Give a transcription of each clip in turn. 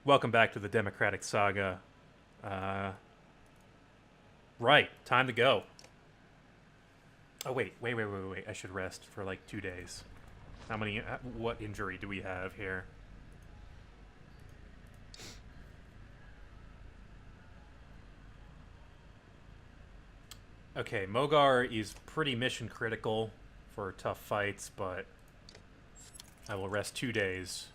Welcome back to the Democratic Saga. Uh, right, time to go. Oh, wait. I should rest for like 2 days. What injury do we have here? Okay, Mogar is pretty mission critical for tough fights, but I will rest 2 days.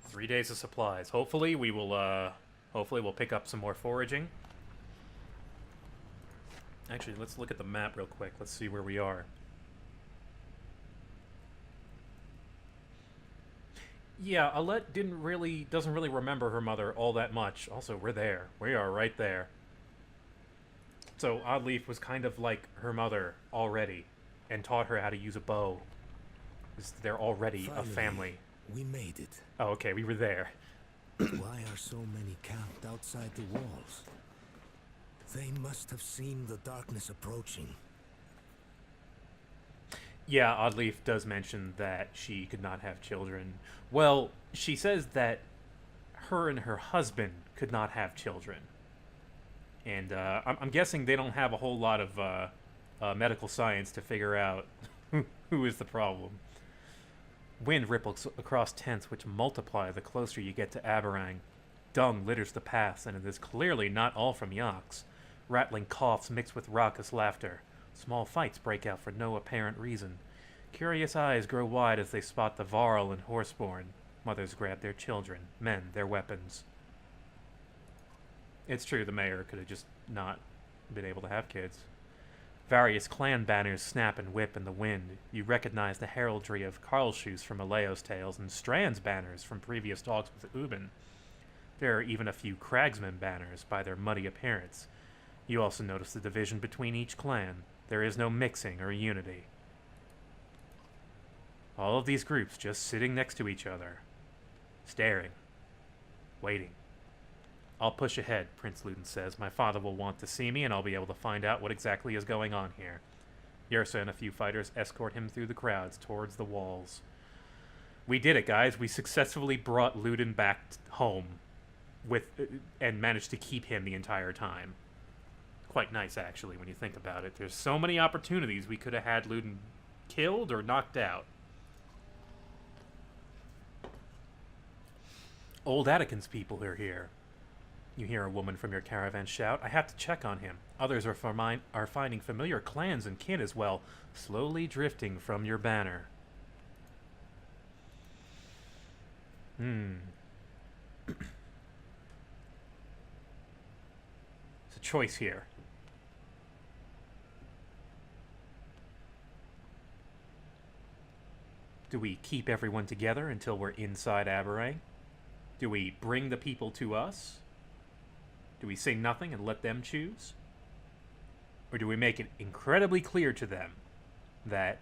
3 days of supplies. Hopefully we'll pick up some more foraging. Actually, let's look at the map real quick. Let's see where we are. Yeah, Alette doesn't really remember her mother all that much. Also, we're there. We are right there. So Oddleaf was kind of like her mother already, and taught her how to use a bow. They're already Finally, a family. We made it. Oh, okay, we were there. Why are so many camped outside the walls? They must have seen the darkness approaching. Yeah, Oddleaf does mention that she could not have children. Well, she says that her and her husband could not have children. And I'm guessing they don't have a whole lot of medical science to figure out who is the problem. Wind ripples across tents which multiply the closer you get to Arberrang. Dung litters the paths, and it is clearly not all from Yaks. Rattling coughs mix with raucous laughter. Small fights break out for no apparent reason. Curious eyes grow wide as they spot the Varl and Horseborn. Mothers grab their children, men their weapons. It's true, the mayor could have just not been able to have kids. Various clan banners snap and whip in the wind. You recognize the heraldry of Karlshu's from Aleo's tales and Strand's banners from previous talks with Ubin. There are even a few cragsman banners by their muddy appearance. You also notice the division between each clan. There is no mixing or unity. All of these groups just sitting next to each other. Staring. Waiting. I'll push ahead, Prince Ludin says. My father will want to see me, and I'll be able to find out what exactly is going on here. Yersa and a few fighters escort him through the crowds towards the walls. We did it, guys. We successfully brought Ludin back home and managed to keep him the entire time. Quite nice, actually, when you think about it. There's so many opportunities we could have had Ludin killed or knocked out. Old Attican's people are here. You hear a woman from your caravan shout, I have to check on him. Others are finding familiar clans and kin as well, slowly drifting from your banner. It's a choice here. Do we keep everyone together until we're inside Arberrang? Do we bring the people to us? Do we say nothing and let them choose? Or do we make it incredibly clear to them that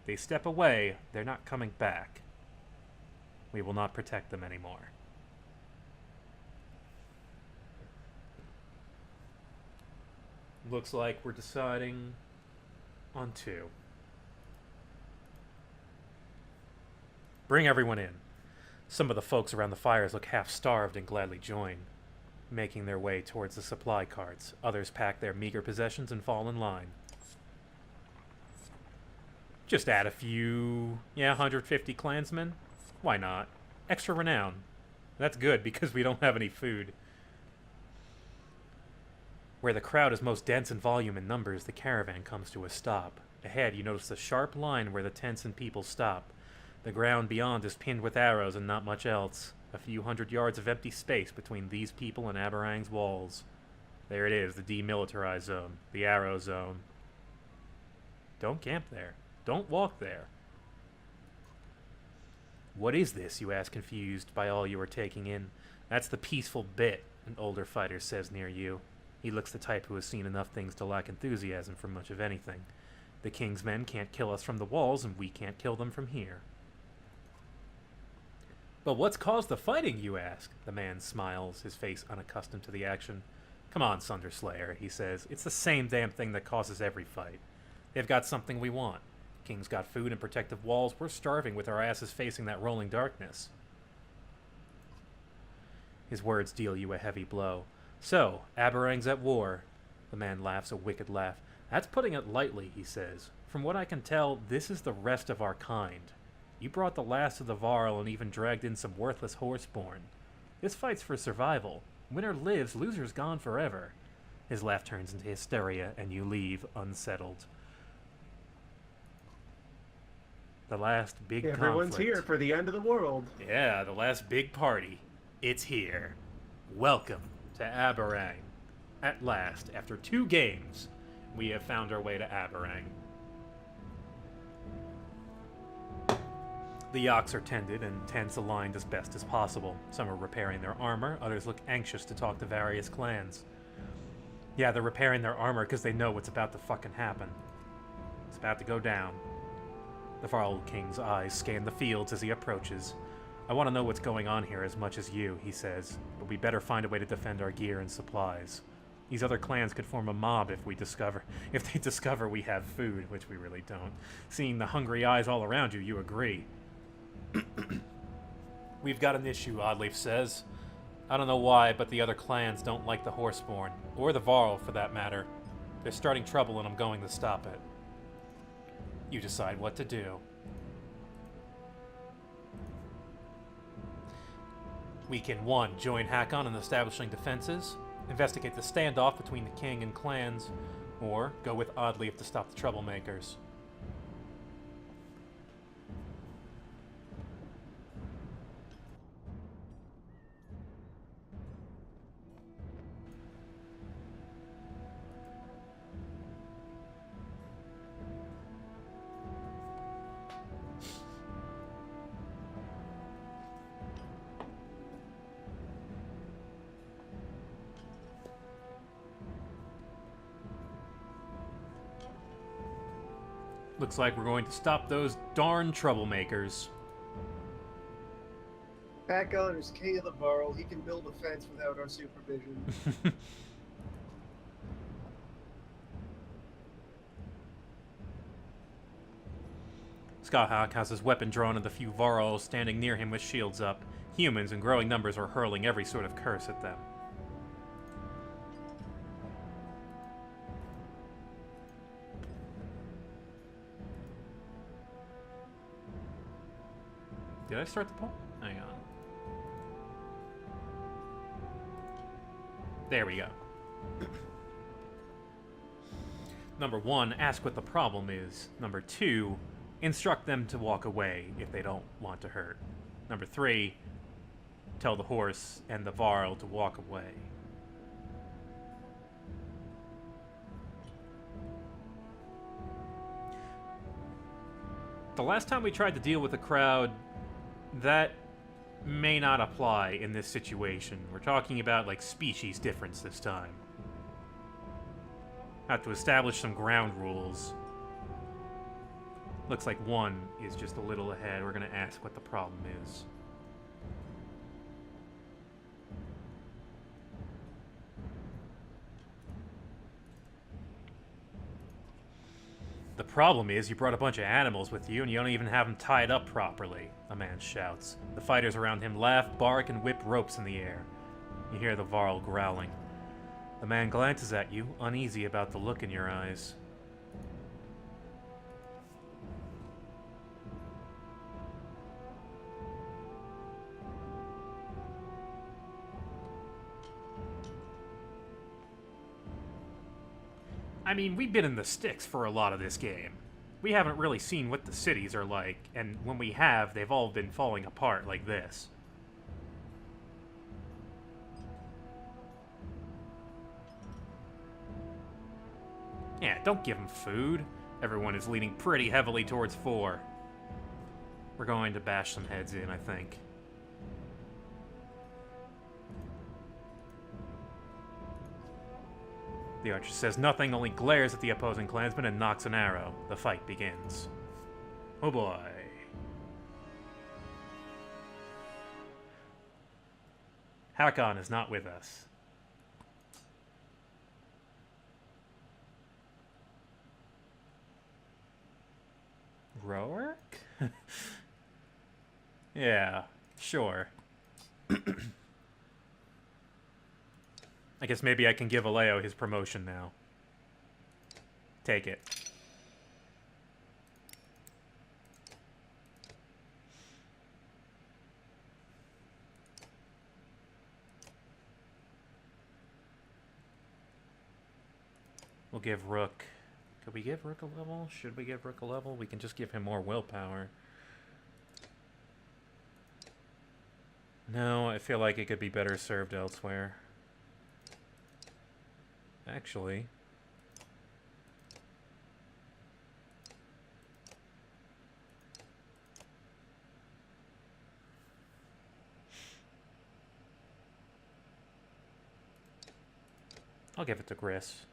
they step away, they're not coming back? We will not protect them anymore. Looks like we're deciding on two. Bring everyone in. Some of the folks around the fires look half-starved and gladly join, making their way towards the supply carts. Others pack their meager possessions and fall in line. Just add a few, 150 clansmen. Why not? Extra renown. That's good because we don't have any food. Where the crowd is most dense in volume and numbers, the caravan comes to a stop. Ahead, you notice a sharp line where the tents and people stop. The ground beyond is pinned with arrows and not much else. A few hundred yards of empty space between these people and Arberrang's walls. There it is, the demilitarized zone, the arrow zone. Don't camp there. Don't walk there. What is this, you ask, confused by all you are taking in. That's the peaceful bit, an older fighter says near you. He looks the type who has seen enough things to lack enthusiasm for much of anything. The king's men can't kill us from the walls, and we can't kill them from here. But what's caused the fighting, you ask? The man smiles, his face unaccustomed to the action. Come on, Sunderslayer, he says. It's the same damn thing that causes every fight. They've got something we want. King's got food and protective walls. We're starving with our asses facing that rolling darkness. His words deal you a heavy blow. So, Arberrang's at war. The man laughs a wicked laugh. That's putting it lightly, he says. From what I can tell, this is the rest of our kind. You brought the last of the Varl and even dragged in some worthless horseborn. This fight's for survival. Winner lives, loser's gone forever. His laugh turns into hysteria, and you leave unsettled. The last big Everyone's conflict. here for the end of the world. Yeah, the last big party. It's here. Welcome to Arberrang. At last, after 2 games, we have found our way to Arberrang. The yaks are tended and tents aligned as best as possible. Some are repairing their armor, others look anxious to talk to various clans. Yeah, they're repairing their armor because they know what's about to fucking happen. It's about to go down. The Varl King's eyes scan the fields as he approaches. I want to know what's going on here as much as you, he says, but we better find a way to defend our gear and supplies. These other clans could form a mob if they discover we have food, which we really don't. Seeing the hungry eyes all around you, you agree. We've got an issue, Oddleaf says. I don't know why, but the other clans don't like the Horseborn, or the Varl for that matter. They're starting trouble and I'm going to stop it. You decide what to do. We can 1. Join Hakon in establishing defenses, investigate the standoff between the king and clans, or go with Oddleaf to stop the troublemakers. Looks like we're going to stop those darn troublemakers. Hakon is king of the Varl. He can build a fence without our supervision. Skahak has his weapon drawn and the few Varls standing near him with shields up. Humans in growing numbers are hurling every sort of curse at them. Did I start the poll? Hang on. There we go. Number 1, ask what the problem is. Number 2, instruct them to walk away if they don't want to hurt. Number 3, tell the horse and the Varl to walk away. The last time we tried to deal with a crowd, that may not apply in this situation. We're talking about, like, species difference this time. Have to establish some ground rules. Looks like 1 is just a little ahead. We're gonna ask what the problem is. The problem is you brought a bunch of animals with you and you don't even have them tied up properly, a man shouts. The fighters around him laugh, bark, and whip ropes in the air. You hear the Varl growling. The man glances at you, uneasy about the look in your eyes. I mean, we've been in the sticks for a lot of this game. We haven't really seen what the cities are like, and when we have, they've all been falling apart like this. Yeah, don't give them food. Everyone is leaning pretty heavily towards 4. We're going to bash some heads in, I think. The archer says nothing, only glares at the opposing clansman and knocks an arrow. The fight begins. Oh boy. Hakon is not with us. Roark? Yeah, sure. I guess maybe I can give Aleo his promotion now. Take it. We'll give Rook... Could we give Rook a level? Should we give Rook a level? We can just give him more willpower. No, I feel like it could be better served elsewhere. Actually... I'll give it to Gris.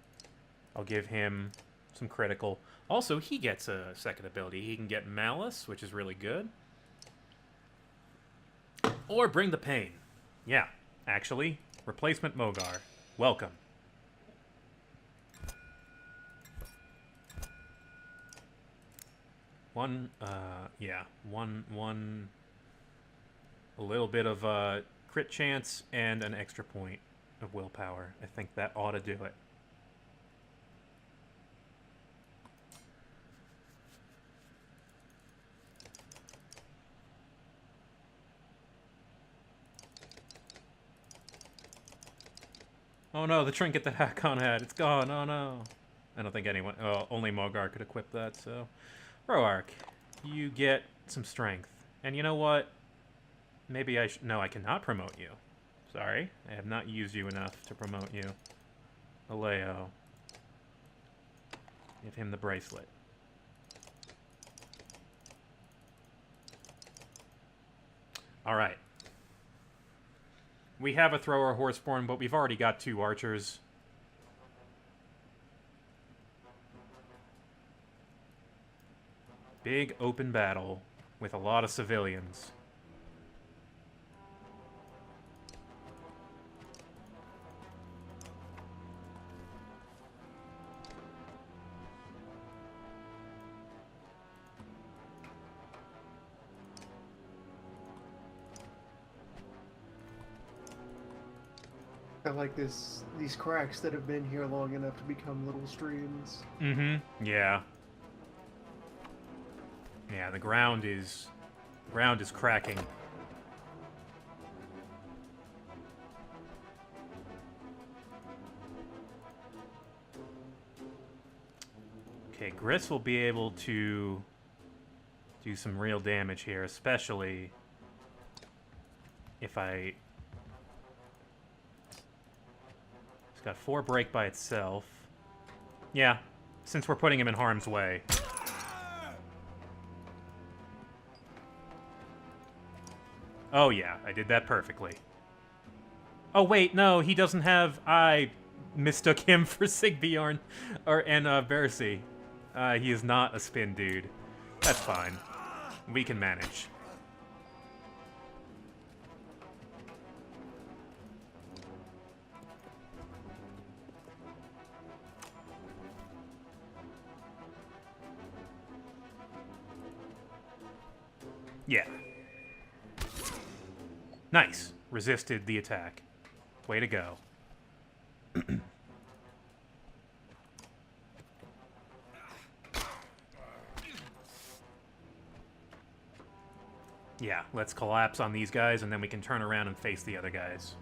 I'll give him some critical. Also, he gets a second ability. He can get Malice, which is really good. Or Bring the Pain. Yeah, actually, replacement Mogar. Welcome. A little bit of crit chance and an extra point of willpower. I think that ought to do it. Oh no, the trinket that Hakon had, it's gone, oh no. I don't think anyone, only Mogar could equip that, so. Roark, you get some strength. And you know what? Maybe I no, I cannot promote you. Sorry, I have not used you enough to promote you. Aleo. Give him the bracelet. Alright. We have a thrower horseborn, but we've already got 2 archers. Big open battle with a lot of civilians. I like these cracks that have been here long enough to become little streams. Mm-hmm. Yeah. Yeah, the ground is cracking. Okay, Gris will be able to do some real damage here, especially if I... It's got 4 break by itself. Yeah, since we're putting him in harm's way. Oh yeah, I did that perfectly. Oh wait, no, he doesn't have... I mistook him for Sigbjorn and Bersi. He is not a spin dude. That's fine. We can manage. Yeah. Nice. Resisted the attack. Way to go. Yeah, let's collapse on these guys, and then we can turn around and face the other guys.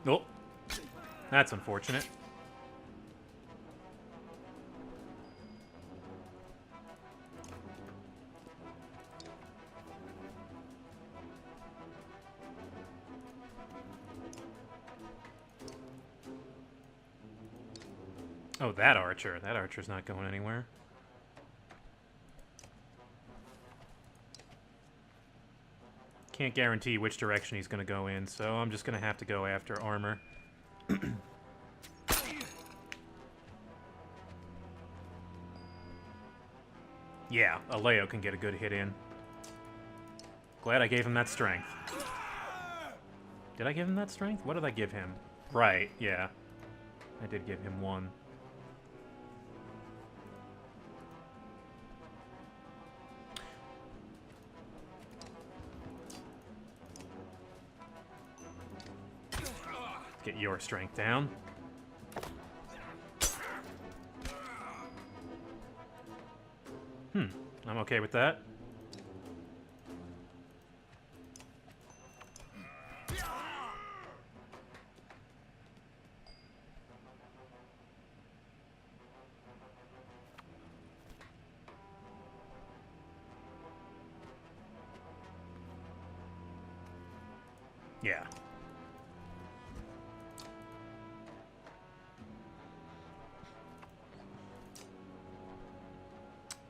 Oh, that's unfortunate. Oh, that archer. That archer's not going anywhere. Can't guarantee which direction he's going to go in, so I'm just going to have to go after armor. Yeah, Aleo can get a good hit in. Glad I gave him that strength. Did I give him that strength? What did I give him? Right, yeah. I did give him one. Get your strength down. I'm okay with that. Yeah.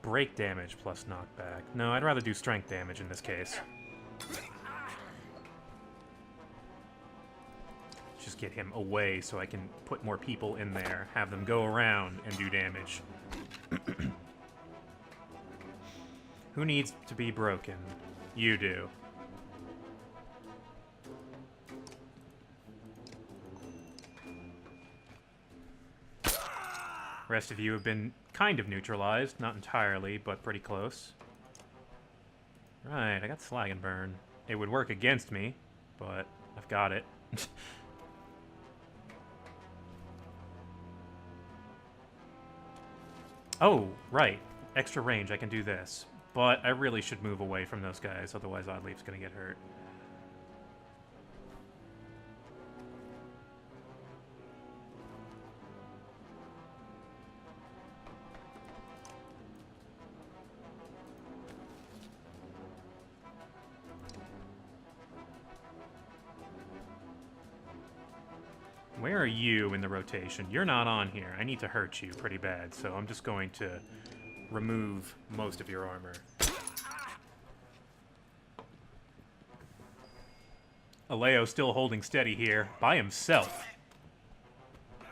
Break damage plus knockback. No, I'd rather do strength damage in this case. Just get him away so I can put more people in there, have them go around and do damage. Who needs to be broken? You do. Rest of you have been kind of neutralized. Not entirely, but pretty close. Right, I got Slag and Burn. It would work against me, but I've got it. Oh, right. Extra range, I can do this. But I really should move away from those guys, otherwise Oddleaf's gonna get hurt. Where are you in the rotation? You're not on here. I need to hurt you pretty bad, so I'm just going to remove most of your armor. Aleo still holding steady here by himself.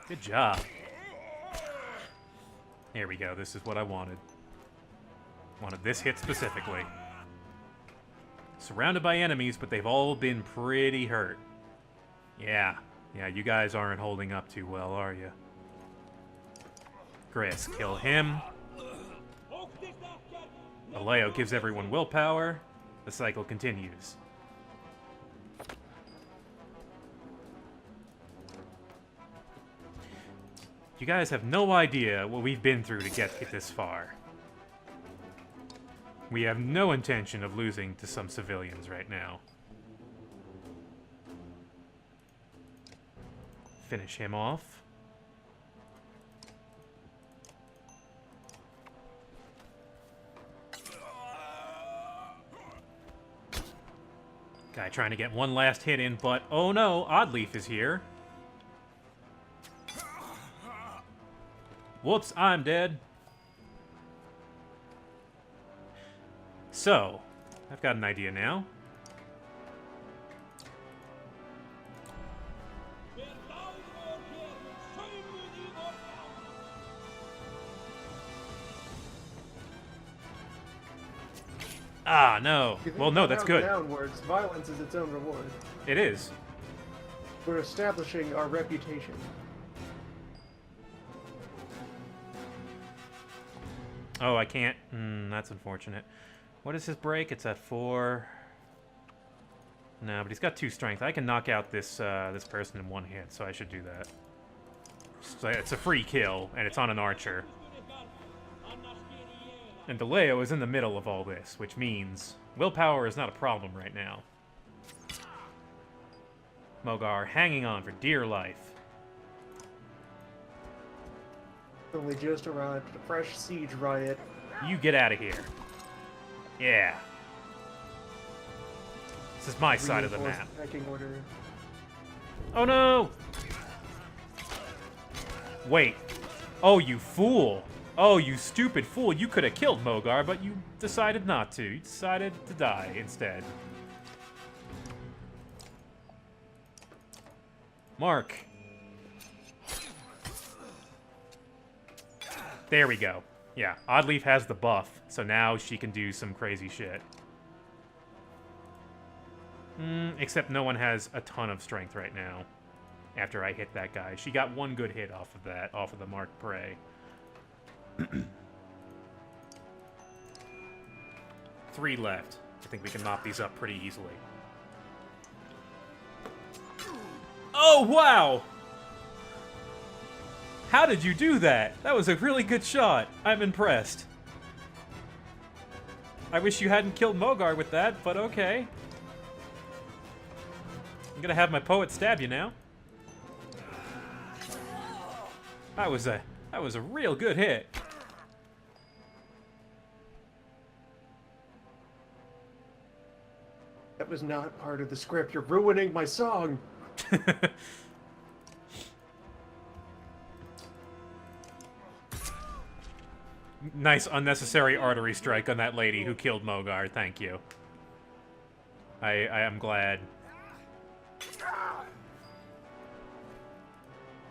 Good job. Here we go. This is what I wanted. Wanted this hit specifically. Surrounded by enemies, but they've all been pretty hurt. Yeah. Yeah, you guys aren't holding up too well, are you? Gris, kill him. Aleo gives everyone willpower. The cycle continues. You guys have no idea what we've been through to get this far. We have no intention of losing to some civilians right now. Finish him off. Guy trying to get one last hit in, but oh no, Oddleaf is here. Whoops, I'm dead. So, I've got an idea now. Ah, no. Well, no, that's good. Downwards, violence is its own reward. It is. We're establishing our reputation. Oh, I can't. That's unfortunate. What is his break? It's at 4. No, but he's got 2 strength. I can knock out this this person in one hit, so I should do that. So it's a free kill, and it's on an archer. And DeLeo is in the middle of all this, which means willpower is not a problem right now. Mogar hanging on for dear life. Only just arrived at a fresh siege riot. You get out of here. Yeah. This is my side of the map. Pecking order. Oh no! Wait. Oh, you fool! Oh, you stupid fool. You could have killed Mogar, but you decided not to. You decided to die instead. Mark. There we go. Yeah, Oddleaf has the buff, so now she can do some crazy shit. Except no one has a ton of strength right now. after I hit that guy. She got one good hit off of that, off of the marked prey. 3 left. I think we can mop these up pretty easily. Oh, wow! How did you do that? That was a really good shot. I'm impressed. I wish you hadn't killed Mogar with that, but okay. I'm gonna have my poet stab you now. That was a real good hit. That was not part of the script. You're ruining my song. Nice unnecessary artery strike on that lady who killed Mogar. Thank you. I am glad.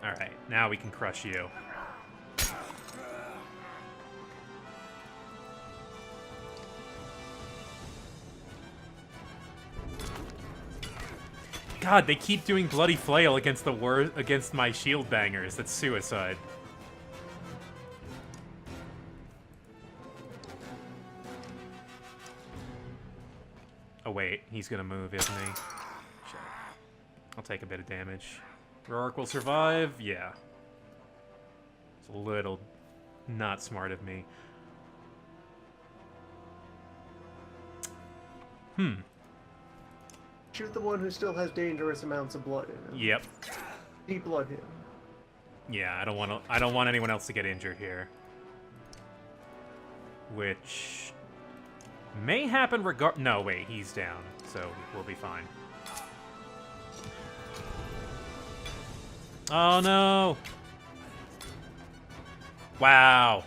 Alright, now we can crush you. God, they keep doing bloody flail against against my shield bangers. That's suicide. Oh wait, he's gonna move, isn't he? Shit. I'll take a bit of damage. Rourke will survive? Yeah. It's a little not smart of me. Shoot the one who still has dangerous amounts of blood in him. Yep. De-blood him. Yeah, I don't want anyone else to get injured here. Which may happen no, wait, he's down, so we'll be fine. Oh no! Wow.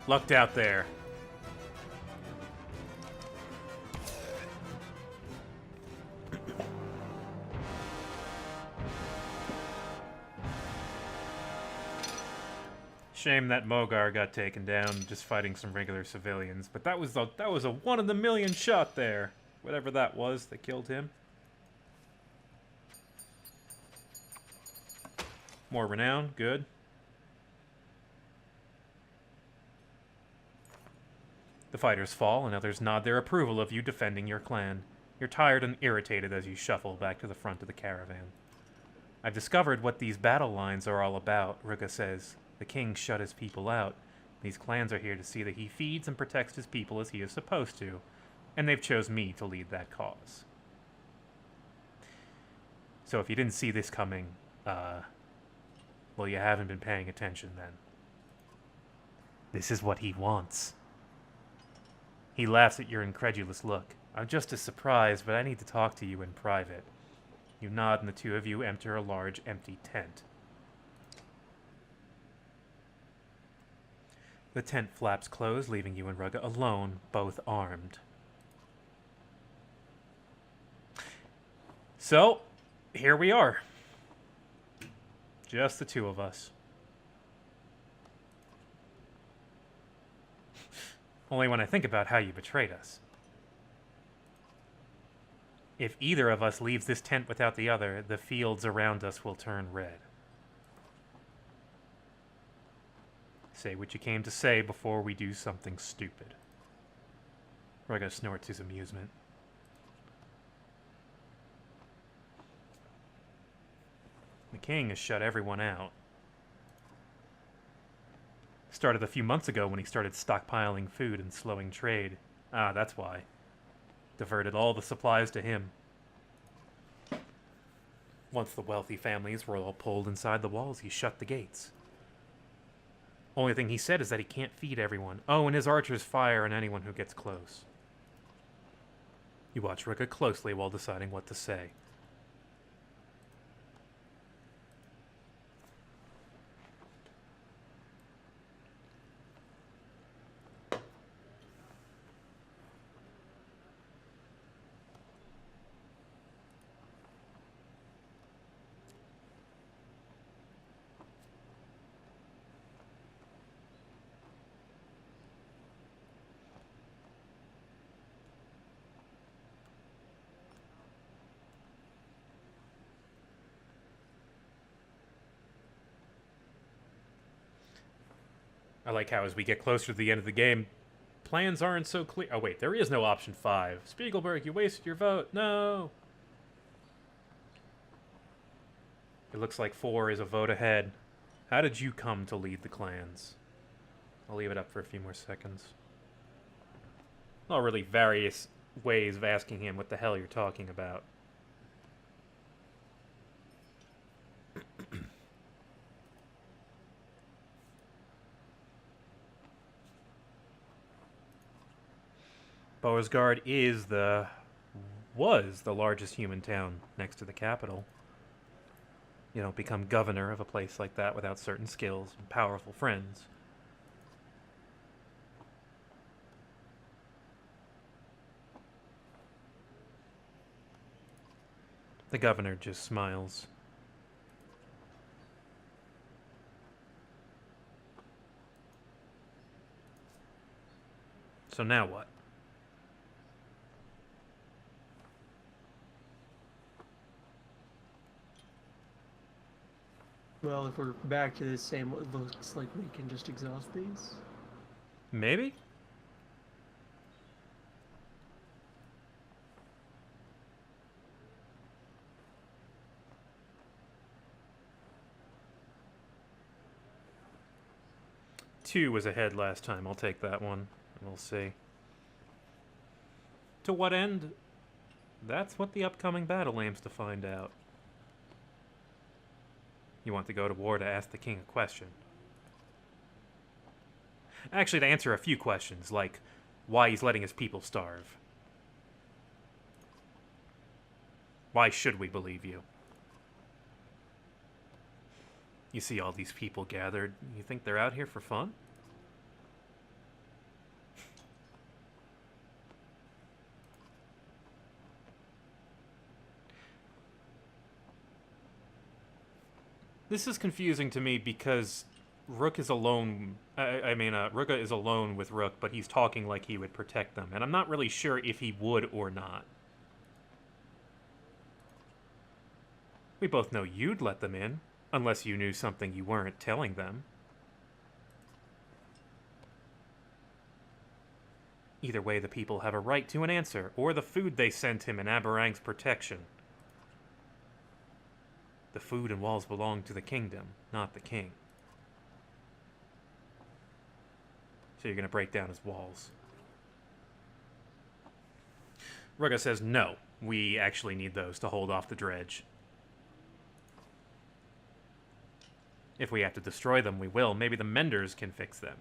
Lucked out there. Shame that Mogar got taken down just fighting some regular civilians, but that was a 1 in a million shot there. Whatever that was that killed him. More renown, good. The fighters fall, and others nod their approval of you defending your clan. You're tired and irritated as you shuffle back to the front of the caravan. I've discovered what these battle lines are all about, Rugga says. The king shut his people out. These clans are here to see that he feeds and protects his people as he is supposed to, and they've chose me to lead that cause. So if you didn't see this coming, well, you haven't been paying attention then. This is what he wants. He laughs at your incredulous look. I'm just as surprised, but I need to talk to you in private. You nod and the two of you enter a large, empty tent. The tent flaps closed, leaving you and Rugga alone, both armed. So, here we are. Just the two of us. Only when I think about how you betrayed us. If either of us leaves this tent without the other, the fields around us will turn red. Say what you came to say before we do something stupid. Rugga snorts his amusement. The king has shut everyone out. Started a few months ago when he started stockpiling food and slowing trade. Ah, that's why. Diverted all the supplies to him. Once the wealthy families were all pulled inside the walls, he shut the gates. Only thing he said is that he can't feed everyone. Oh, and his archers fire on anyone who gets close. You watch Rugga closely while deciding what to say. I like how as we get closer to the end of the game, plans aren't so clear. Oh wait, there is no option 5. Spiegelberg, you wasted your vote. No! It looks like 4 is a vote ahead. How did you come to lead the clans? I'll leave it up for a few more seconds. Well, really various ways of asking him what the hell you're talking about. Boasgard was the largest human town next to the capital. You don't become governor of a place like that without certain skills and powerful friends. The governor just smiles. So now what? Well, if we're back to the same, it looks like we can just exhaust these. Maybe? Two was ahead last time. I'll take that one. We'll see. To what end? That's what the upcoming battle aims to find out. You want to go to war to ask the king a question. Actually, to answer a few questions, like why he's letting his people starve. Why should we believe you? You see all these people gathered. You think they're out here for fun? This is confusing to me because Rook is alone. Rugga is alone with Rook, but he's talking like he would protect them, and I'm not really sure if he would or not. We both know you'd let them in, unless you knew something you weren't telling them. Either way, the people have a right to an answer, or the food they sent him in Arberrang's protection. The food and walls belong to the kingdom, not the king. So you're going to break down his walls. Rugga says, no, we actually need those to hold off the dredge. If we have to destroy them, we will. Maybe the menders can fix them.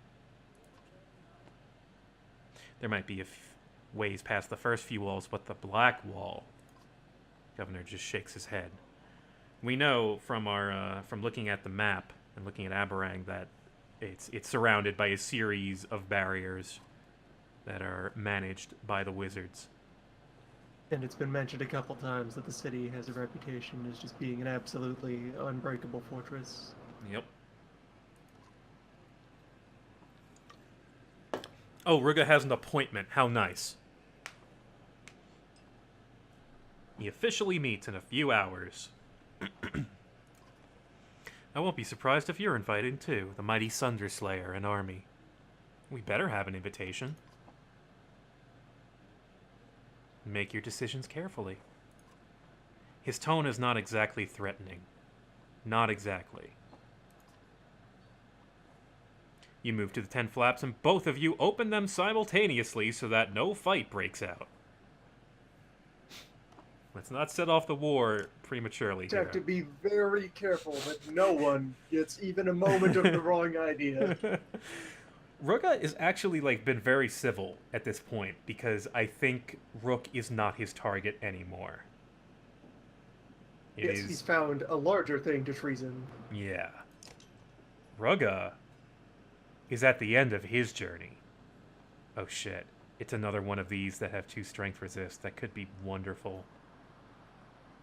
There might be ways past the first few walls, but the black wall... Governor just shakes his head. We know from our from looking at the map and looking at Arberrang that it's surrounded by a series of barriers that are managed by the wizards. And it's been mentioned a couple times that the city has a reputation as just being an absolutely unbreakable fortress. Yep. Oh, Rugga has an appointment. How nice. He officially meets in a few hours. I won't be surprised if you're invited too, the mighty Sunderslayer and army. We better have an invitation. Make your decisions carefully. His tone is not exactly threatening. Not exactly. You move to the 10 flaps and both of you open them simultaneously so that no fight breaks out. Let's not set off the war prematurely here. Have to be very careful that no one gets even a moment of the wrong idea. Rugga is actually been very civil at this point because I think Rook is not his target anymore. He's found a larger thing to treason. Yeah. Rugga is at the end of his journey. Oh shit. It's another one of these that have 2 strength resist. That could be wonderful.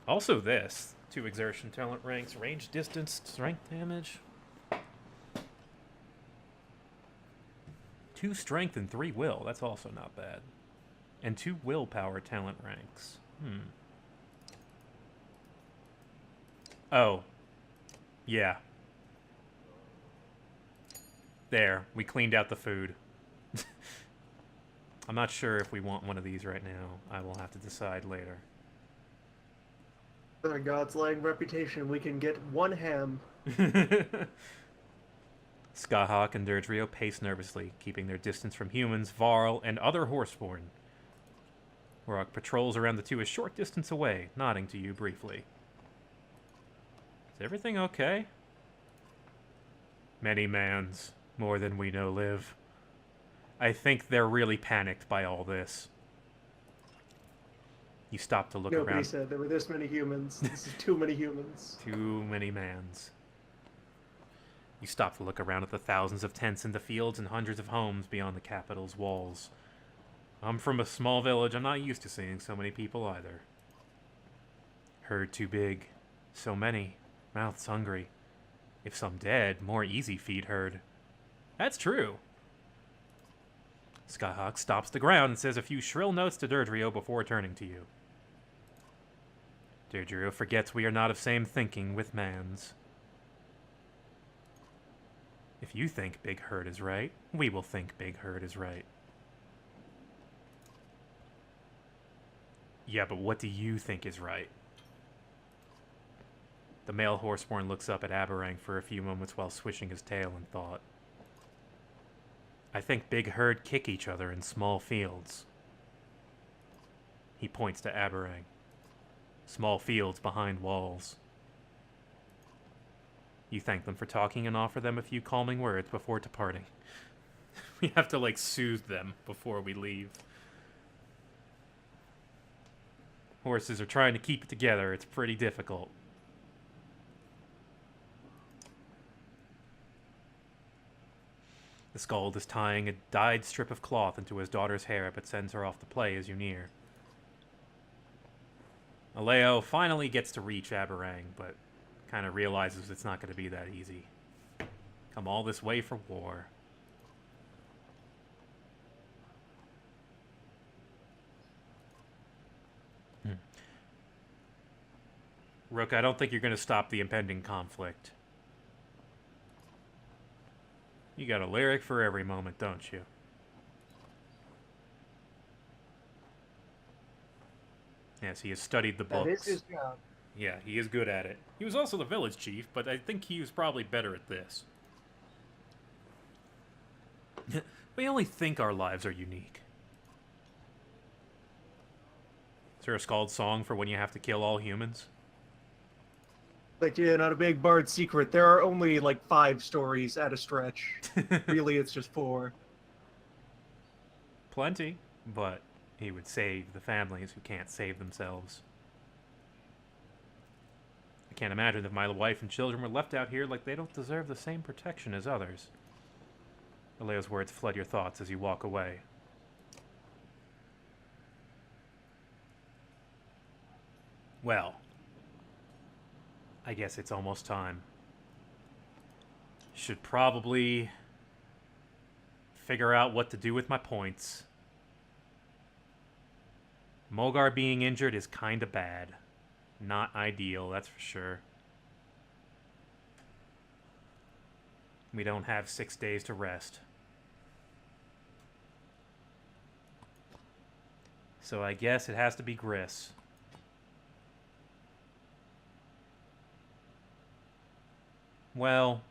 Also this. 2 exertion talent ranks, range, distance, strength damage. 2 strength and 3 will. That's also not bad. And 2 willpower talent ranks. Oh. Yeah. There, we cleaned out the food. I'm not sure if we want one of these right now. I will have to decide later. For God's lying reputation, we can get one ham. Skahawk and Durdrio pace nervously, keeping their distance from humans, Varl, and other horseborn. Rock patrols around the two a short distance away, nodding to you briefly. Is everything okay? Many mans, more than we know live. I think they're really panicked by all this. You stop to look around. Nobody said there were this many humans. This is too many humans. Too many mans. You stop to look around at the thousands of tents in the fields and hundreds of homes beyond the capital's walls. I'm from a small village. I'm not used to seeing so many people either. Herd too big. So many. Mouths hungry. If some dead, more easy feed herd. That's true. Skyhawk stops the ground and says a few shrill notes to Durdrio before turning to you. Durdrio forgets we are not of same thinking with mans. If you think Big Herd is right, we will think Big Herd is right. Yeah, but what do you think is right? The male horseborn looks up at Arberrang for a few moments while swishing his tail in thought. I think Big Herd kick each other in small fields. He points to Arberrang. Small fields behind walls. You thank them for talking and offer them a few calming words before departing. We have to, like, soothe them before we leave. Horses are trying to keep it together. It's pretty difficult. The Skald is tying a dyed strip of cloth into his daughter's hair, but sends her off to play as you near. Aleo finally gets to reach Arberrang, but kind of realizes it's not going to be that easy. Come all this way for war. Rook, I don't think you're going to stop the impending conflict. You got a lyric for every moment, don't you? Yes, he has studied the books. That is his job. Yeah, he is good at it. He was also the village chief, but I think he was probably better at this. We only think our lives are unique. Is there a Skald song for when you have to kill all humans? Like, yeah, not a big bard secret. There are only, like, 5 stories at a stretch. Really, it's just 4. Plenty, but he would save the families who can't save themselves. I can't imagine if my wife and children were left out here like they don't deserve the same protection as others. Aleo's words flood your thoughts as you walk away. Well, I guess it's almost time. Should probably figure out what to do with my points. Mogar being injured is kinda bad. Not ideal, that's for sure. We don't have 6 days to rest. So I guess it has to be Gris. Well,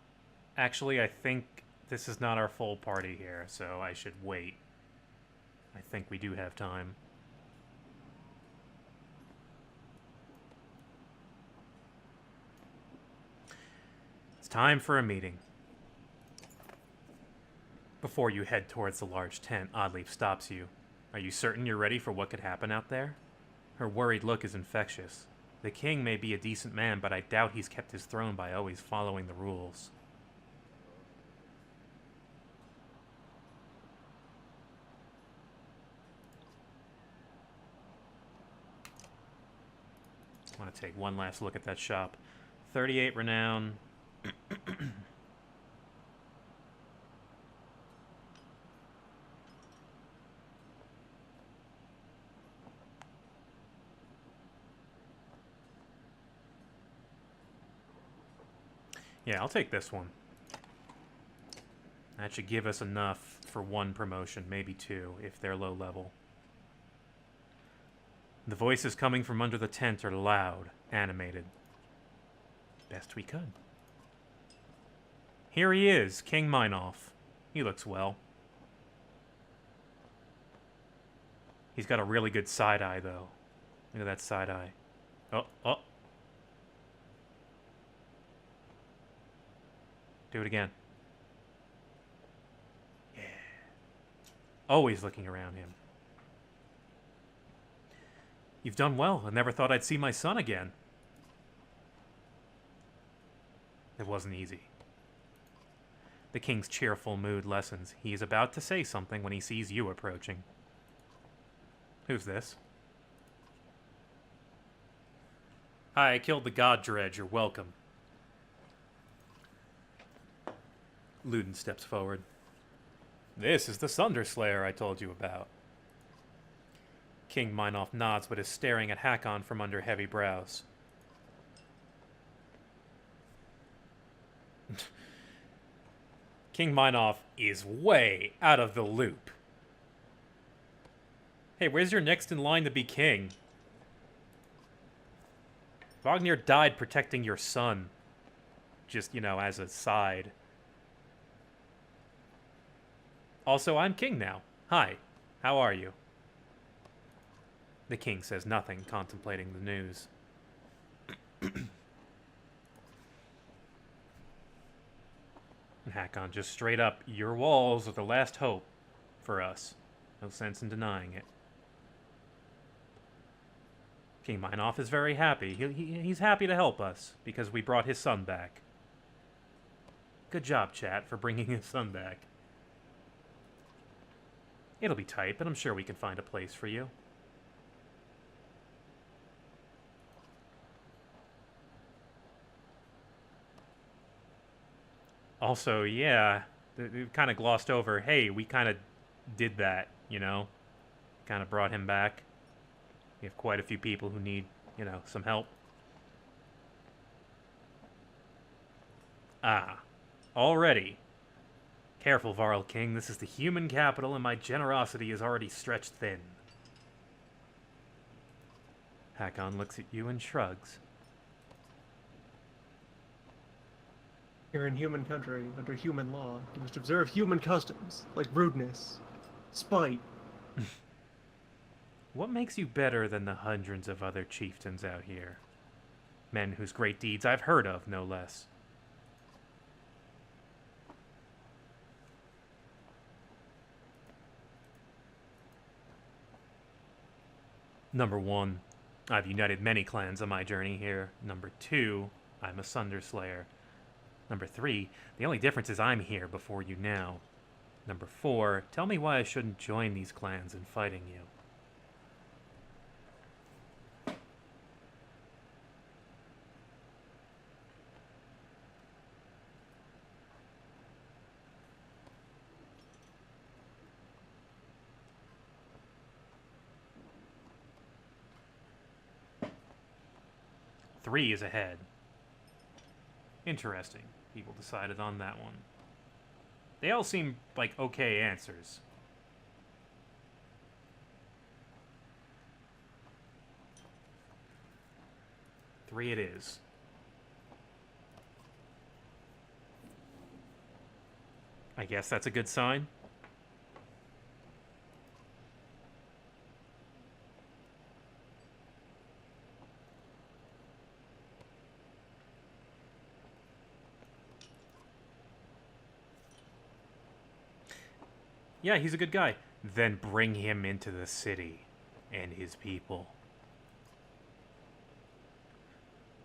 actually, I think this is not our full party here, so I should wait. I think we do have time. It's time for a meeting. Before you head towards the large tent, Oddleaf stops you. Are you certain you're ready for what could happen out there? Her worried look is infectious. The king may be a decent man, but I doubt he's kept his throne by always following the rules. I want to take one last look at that shop. 38 renown. Yeah, I'll take this one. That should give us enough for 1 promotion, maybe 2, if they're low level. The voices coming from under the tent are loud, animated. Best we could. Here he is, King Minoff. He looks well. He's got a really good side eye, though. Look at that side eye. Oh, oh. Do it again. Yeah. Always looking around him. You've done well. I never thought I'd see my son again. It wasn't easy. The king's cheerful mood lessens. He is about to say something when he sees you approaching. Who's this? Hi, I killed the god Dredge. You're welcome. Luden steps forward. This is the Sunderslayer I told you about. King Minoff nods but is staring at Hakon from under heavy brows. King Minoff is way out of the loop. Hey, where's your next in line to be king? Wagner died protecting your son. Just, you know, as a side. Also, I'm king now. Hi, how are you? The king says nothing, contemplating the news. Hakon, just straight up, your walls are the last hope for us. No sense in denying it. King Minoff is very happy. He's happy to help us, because we brought his son back. Good job, chat, for bringing his son back. It'll be tight, but I'm sure we can find a place for you. Also, yeah, we've kind of glossed over, hey, we kind of did that, you know? Kind of brought him back. We have quite a few people who need, you know, some help. Ah, already. Careful, Varl King, this is the human capital and my generosity is already stretched thin. Hakon looks at you and shrugs. You're in human country, under human law. You must observe human customs, like rudeness, spite. What makes you better than the hundreds of other chieftains out here? Men whose great deeds I've heard of, no less. Number 1, I've united many clans on my journey here. Number 2, I'm a Sunderslayer. Number 3, the only difference is I'm here before you now. Number 4, tell me why I shouldn't join these clans in fighting you. Three is ahead. Interesting. People decided on that one. They all seem like okay answers. Three it is. I guess that's a good sign. Yeah, he's a good guy. Then bring him into the city and his people.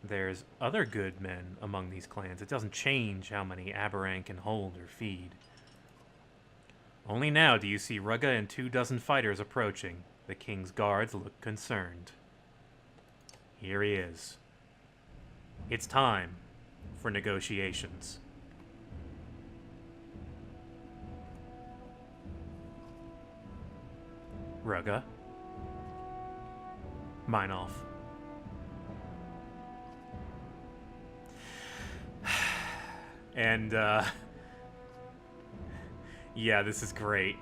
There's other good men among these clans. It doesn't change how many Arberrang can hold or feed. Only now do you see Rugga and 24 fighters approaching. The king's guards look concerned. Here he is. It's time for negotiations. Rugga. Minoff. And, Yeah, this is great.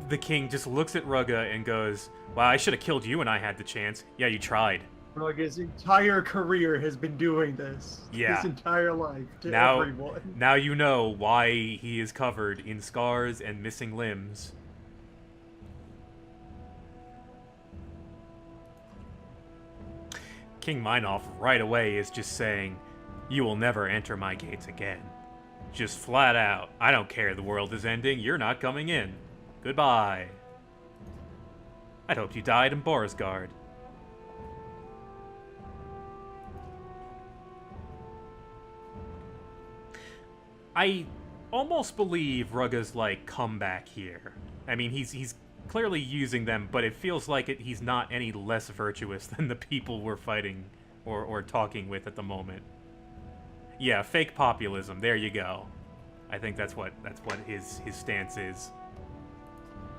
The king just looks at Rugga and goes, "Wow, I should have killed you when I had the chance." Yeah, you tried. Rugga's entire career has been doing this. Yeah. His entire life to Now, everyone. now you know why he is covered in scars and missing limbs. King Minoff right away is just saying, "You will never enter my gates again." Just flat out. "I don't care the world is ending, you're not coming in. Goodbye. I'd hoped you died in Borisgard." I almost believe Rugga's like comeback here. I mean, he's clearly using them, but it feels like he's not any less virtuous than the people we're fighting or talking with at the moment. Yeah, fake populism. There you go. I think that's what his stance is.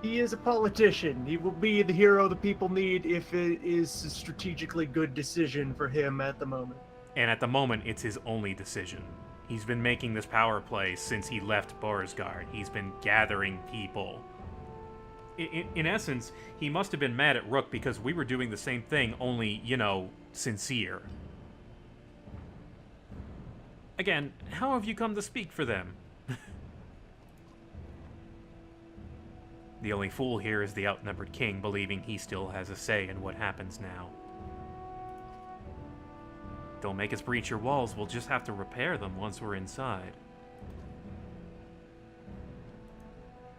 He is a politician. He will be the hero the people need if it is a strategically good decision for him at the moment. And at the moment, it's his only decision. He's been making this power play since he left Borisgard. He's been gathering people. In essence, he must have been mad at Rook because we were doing the same thing, only, you know, sincere. Again, how have you come to speak for them? The only fool here is the outnumbered king, believing he still has a say in what happens now. Don't make us breach your walls, we'll just have to repair them once we're inside.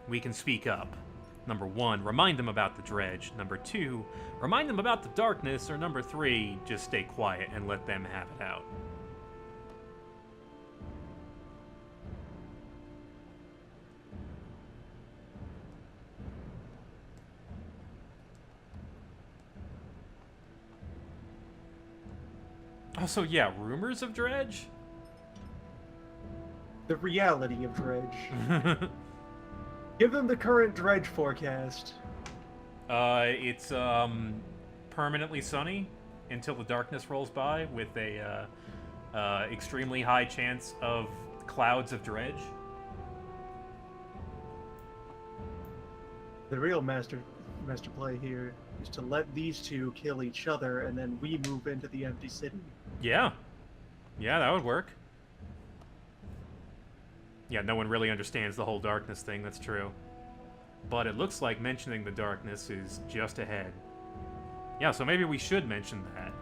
We can speak up. Number 1, remind them about the dredge. Number 2, remind them about the darkness. Or number 3, just stay quiet and let them have it out. Also, yeah, rumors of dredge? The reality of dredge. Give them the current dredge forecast. It's permanently sunny until the darkness rolls by with a extremely high chance of clouds of dredge. The real master play here is to let these two kill each other, and then we move into the empty city. Yeah. Yeah, that would work. Yeah, no one really understands the whole darkness thing, that's true. But it looks like mentioning the darkness is just ahead. Yeah, so maybe we should mention that.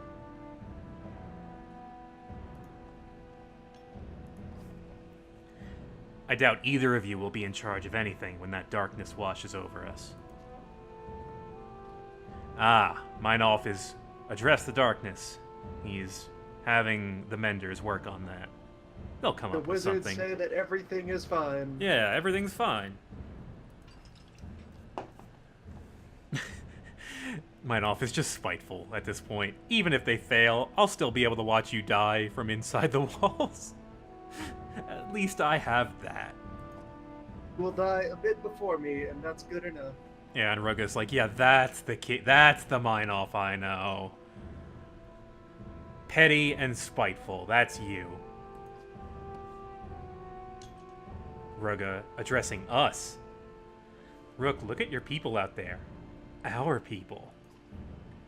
I doubt either of you will be in charge of anything when that darkness washes over us. Ah, Meinolf is address the darkness. He's having the menders work on that. They'll come up with something. The wizards say that everything is fine. Yeah, everything's fine. Meinolf is just spiteful at this point. Even if they fail, I'll still be able to watch you die from inside the walls. At least I have that. You will die a bit before me, and that's good enough. Yeah, and Rugga's like, yeah, that's the kid. That's the Meinolf I know. Petty and spiteful. That's you. Rugga addressing us. Rook, look at your people out there. Our people.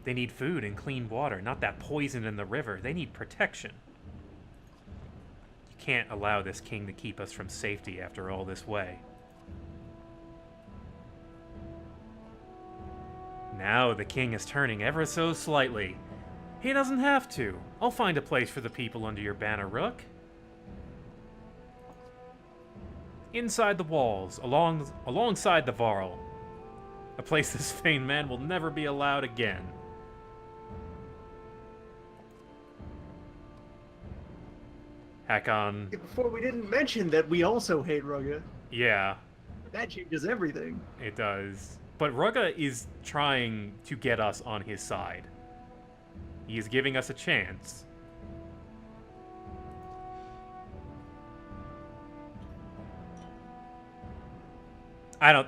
They need food and clean water, not that poison in the river. They need protection. You can't allow this king to keep us from safety after all this way. Now the king is turning ever so slightly. He doesn't have to. I'll find a place for the people under your banner, Rook. Inside the walls, alongside the Varl. A place this vain man will never be allowed again. Hakon. Before we didn't mention that we also hate Rugga. Yeah. That changes everything. It does. But Rugga is trying to get us on his side. He is giving us a chance.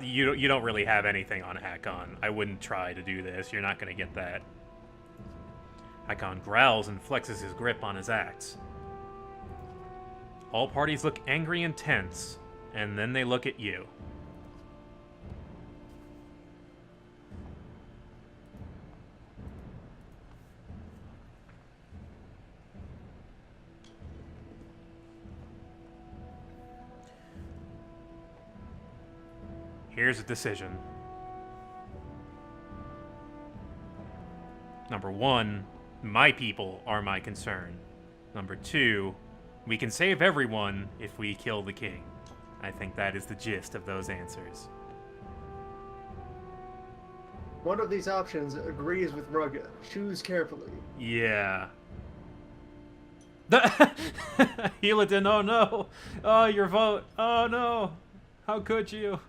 You don't really have anything on Hakon. I wouldn't try to do this. You're not going to get that. Hakon growls and flexes his grip on his axe. All parties look angry and tense, and then they look at you. Here's a decision. Number 1, my people are my concern. Number 2, we can save everyone if we kill the king. I think that is the gist of those answers. One of these options agrees with Rugga. Choose carefully. Yeah. Heladin, oh no! Oh, your vote! Oh no! How could you?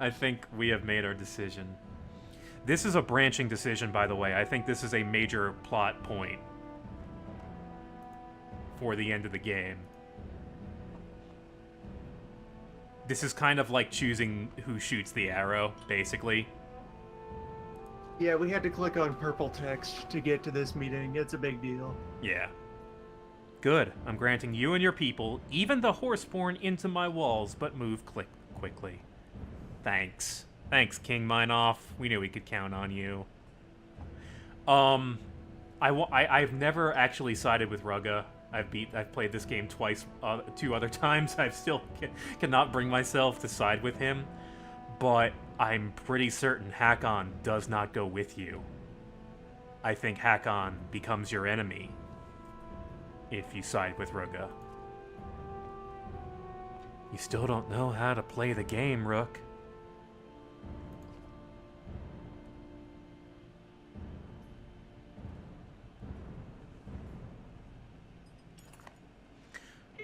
I think we have made our decision. This is a branching decision, by the way. I think this is a major plot point for the end of the game. This is kind of like choosing who shoots the arrow, basically. Yeah, we had to click on purple text to get to this meeting. It's a big deal. Yeah. Good. I'm granting you and your people, even the horseborn, into my walls, but move quickly. Thanks. Thanks, King Minoff. We knew we could count on you. I've never actually sided with Rugga. I've played this game twice, 2 other times. I still cannot bring myself to side with him. But I'm pretty certain Hakon does not go with you. I think Hakon becomes your enemy if you side with Rugga. You still don't know how to play the game, Rook.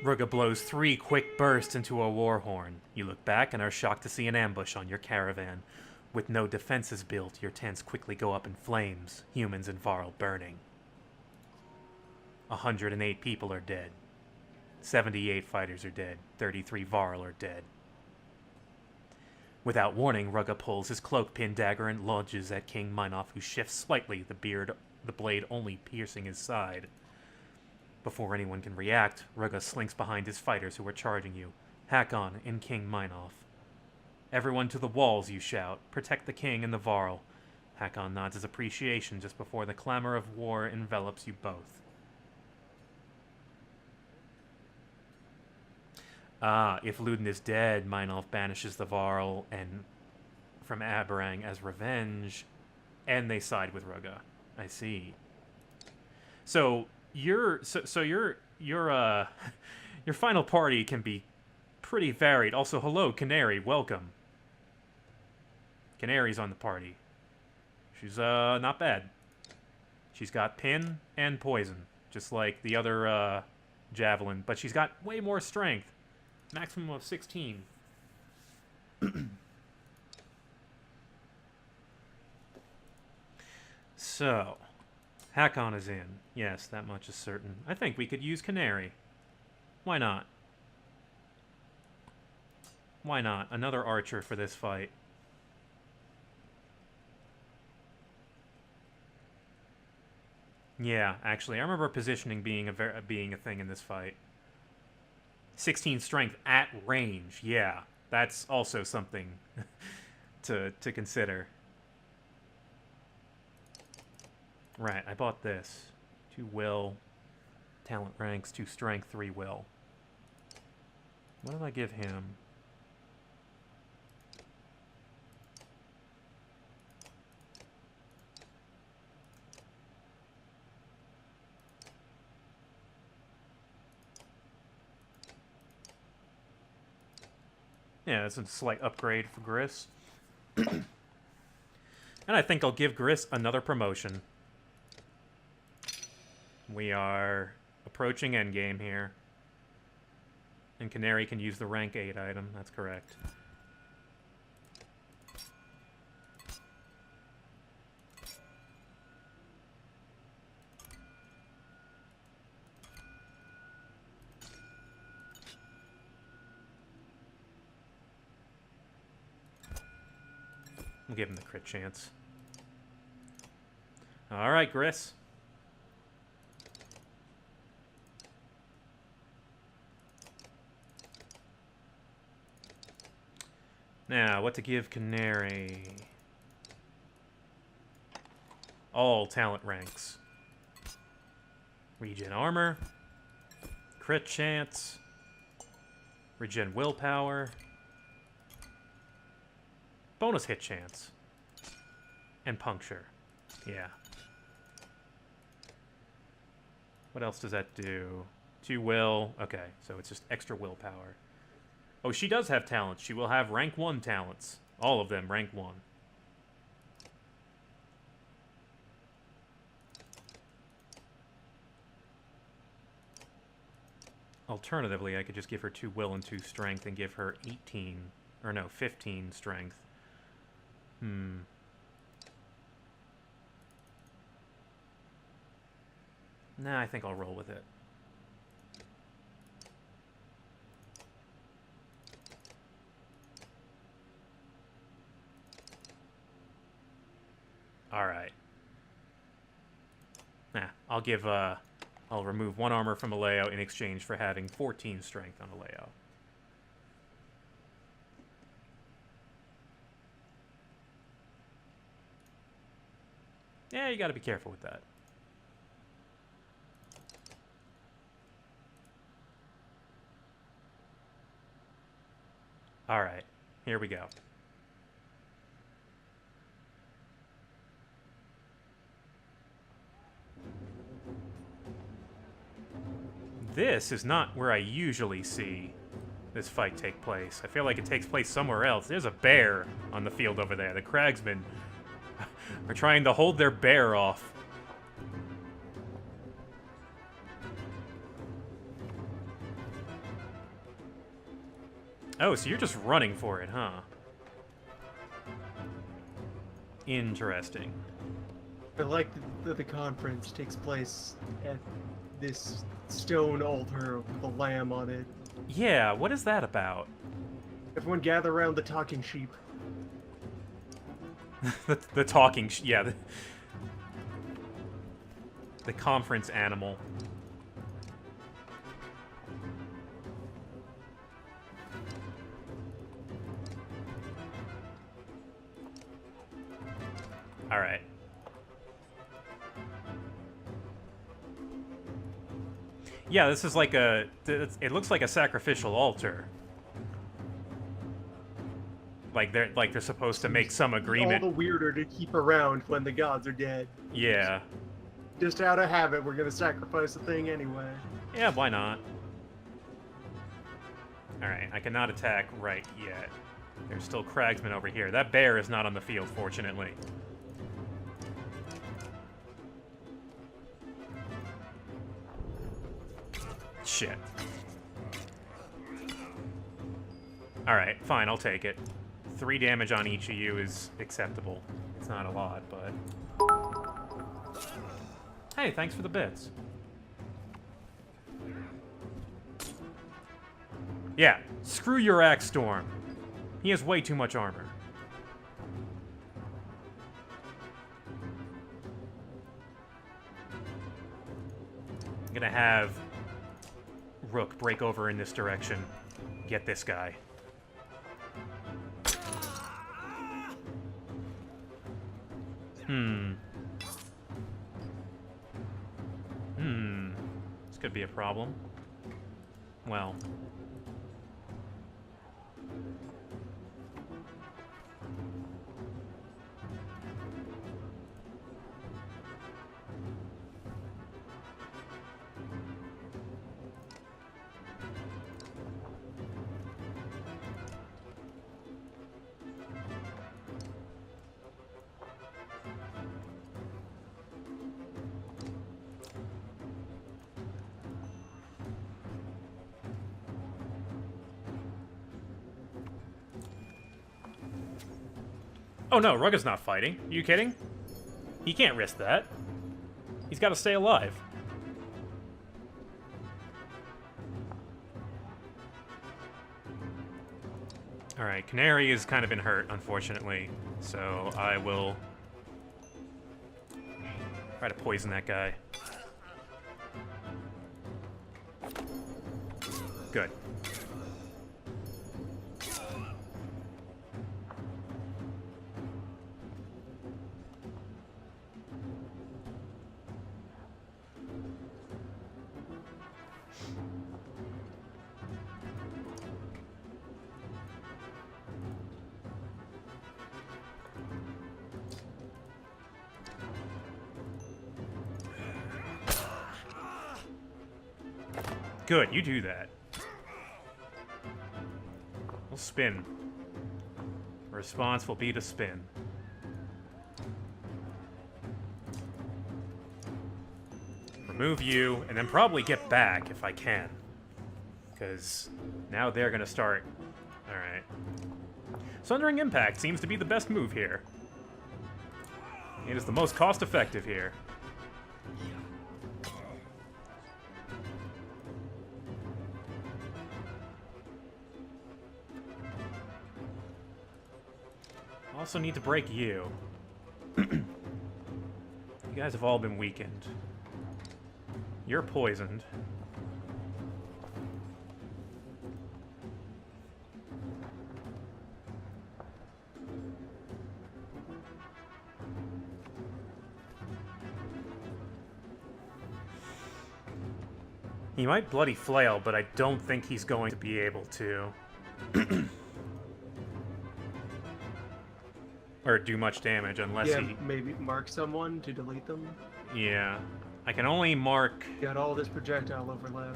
Rugga blows 3 quick bursts into a war horn. You look back and are shocked to see an ambush on your caravan. With no defenses built, your tents quickly go up in flames, humans and Varl burning. 108 people are dead. 78 fighters are dead. 33 Varl are dead. Without warning, Rugga pulls his cloak pin dagger and lunges at King Minoff, who shifts slightly, the blade only piercing his side. Before anyone can react, Rugga slinks behind his fighters who are charging you, Hakon and King Minoff. Everyone to the walls, you shout. Protect the king and the Varl. Hakon nods his appreciation just before the clamor of war envelops you both. If Ludin is dead, Minoff banishes the Varl and from Arberrang as revenge, and they side with Rugga. I see. So your final party can be pretty varied. Also, hello, Canary, welcome. Canary's on the party. She's not bad. She's got pin and poison, just like the other javelin, but she's got way more strength. Maximum of 16. So, Hakon is in. Yes, that much is certain. I think we could use Canary. Why not? Why not? Another archer for this fight. Yeah, actually, I remember positioning being a thing in this fight. 16 strength at range. Yeah, that's also something to consider. Right, I bought this. 2 will, talent ranks, 2 strength, 3 will. What did I give him? Yeah, that's a slight upgrade for Gris. And I think I'll give Gris another promotion. We are approaching endgame here. And Canary can use the rank 8 item, that's correct. We'll give him the crit chance. Alright, Gris. Now, what to give Canary? All talent ranks. Regen armor. Crit chance. Regen willpower. Bonus hit chance. And puncture. Yeah. What else does that do? 2 will. Okay, so it's just extra willpower. Oh, she does have talents. She will have rank 1 talents. All of them rank 1. Alternatively, I could just give her 2 will and 2 strength and give her 18, or no, 15 strength. Nah, I think I'll roll with it. Alright. Nah, I'll remove 1 armor from Aleo in exchange for having 14 strength on Aleo. Yeah, you gotta be careful with that. Alright, here we go. This is not where I usually see this fight take place. I feel like it takes place somewhere else. There's a bear on the field over there. The cragsmen are trying to hold their bear off. Oh, so you're just running for it, huh? Interesting. I like that the conference takes place at this stone altar with a lamb on it. Yeah, what is that about? Everyone gather around the talking sheep. the talking... yeah, the conference animal. Alright. Yeah, this is like a... it looks like a sacrificial altar. Like they're supposed to make some agreement. All the weirder to keep around when the gods are dead. Yeah. Just out of habit, we're gonna sacrifice the thing anyway. Yeah, why not? Alright, I cannot attack right yet. There's still cragsmen over here. That bear is not on the field, fortunately. Shit. Alright, fine, I'll take it. 3 damage on each of you is acceptable. It's not a lot, but... Hey, thanks for the bits. Yeah, screw your Axe Storm. He has way too much armor. I'm gonna have Rook break over in this direction. Get this guy. This could be a problem. Well. Oh no, Rugga's not fighting. Are you kidding? He can't risk that. He's got to stay alive. Alright, Canary has kind of been hurt, unfortunately. So I will try to poison that guy. good. You do that. We'll spin. Response will be to spin. Remove you, and then probably get back if I can. Because now they're going to start... Alright. Sundering Impact seems to be the best move here. It is the most cost-effective here. Also need to break you. You guys have all been weakened. You're poisoned. He might bloody flail, but I don't think he's going to be able to. Or do much damage unless he... maybe mark someone to delete them. Yeah. I can only mark... Got all this projectile overlap.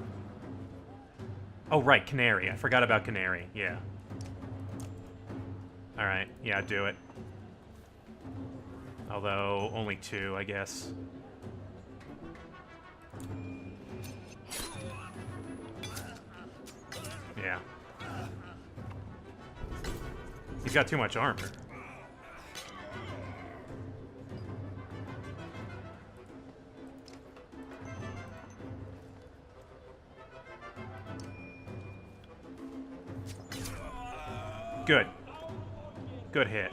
Oh, right, Canary. I forgot about Canary. Yeah. Alright, yeah, do it. Although, only 2, I guess. Yeah. He's got too much armor. Good. Good hit.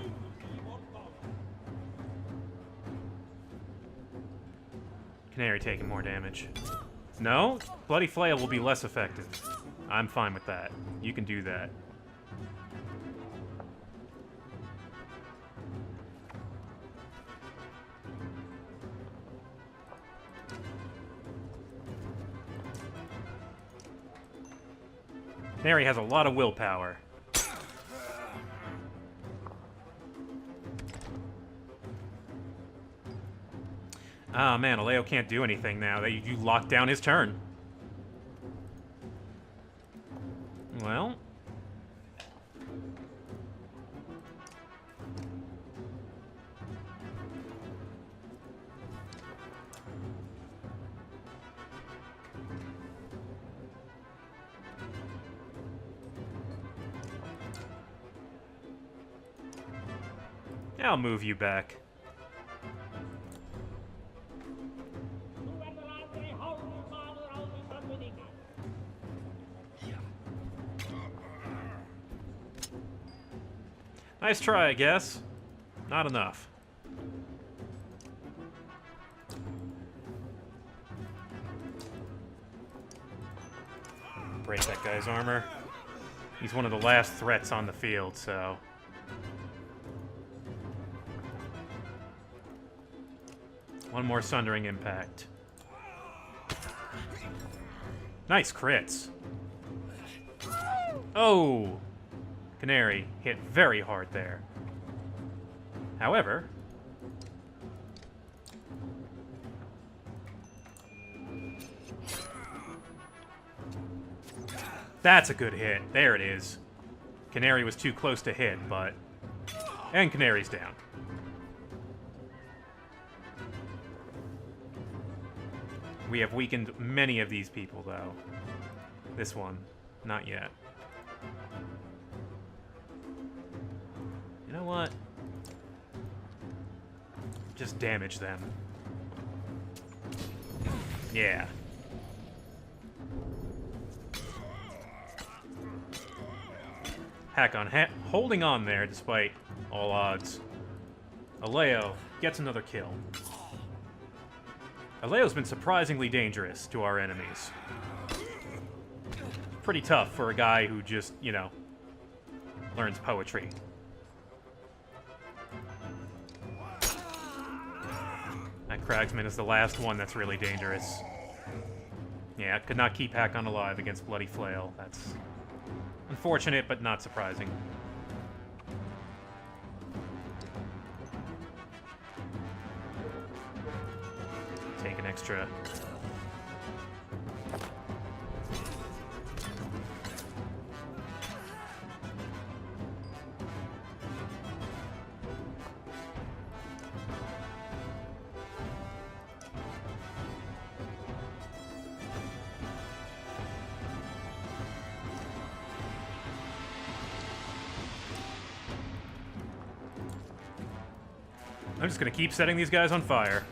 Canary taking more damage. No? Bloody Flail will be less effective. I'm fine with that. You can do that. Canary has a lot of willpower. Ah, man, Aleo can't do anything now. You locked down his turn. Well. I'll move you back. Nice try, I guess. Not enough. Break that guy's armor. He's one of the last threats on the field, so... One more Sundering Impact. Nice crits. Oh! Canary hit very hard there. However... That's a good hit. There it is. Canary was too close to hit, but... And Canary's down. We have weakened many of these people, though. This one, not yet. You know what? Just damage them. Yeah. Hack on holding on there despite all odds. Aleo gets another kill. Aleo's been surprisingly dangerous to our enemies. Pretty tough for a guy who just, you know, learns poetry. That Cragsman is the last one that's really dangerous. Yeah, could not keep Hakon alive against Bloody Flail. That's unfortunate, but not surprising. Take an extra I'm just gonna keep setting these guys on fire.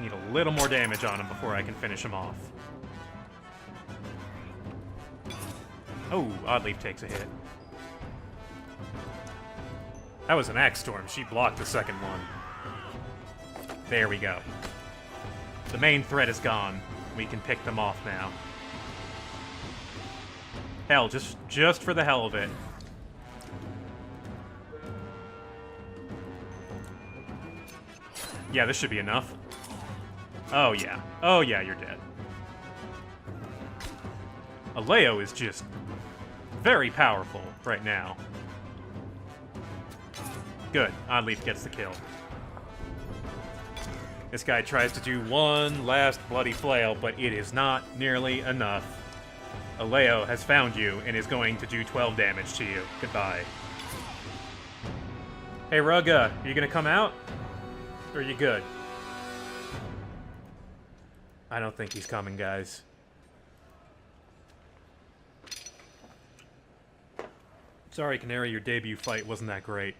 Need a little more damage on him before I can finish him off. Oh, Oddleaf takes a hit. That was an Axe Storm. She blocked the second one. There we go. The main threat is gone. We can pick them off now. Hell, just for the hell of it. Yeah, this should be enough. Oh, yeah. Oh, yeah, you're dead. Aleo is just very powerful right now. Good. Oddleaf gets the kill. This guy tries to do one last bloody flail, but it is not nearly enough. Aleo has found you and is going to do 12 damage to you. Goodbye. Hey, Rugga, are you gonna come out? Or are you good? I don't think he's coming, guys. Sorry, Canary, your debut fight wasn't that great.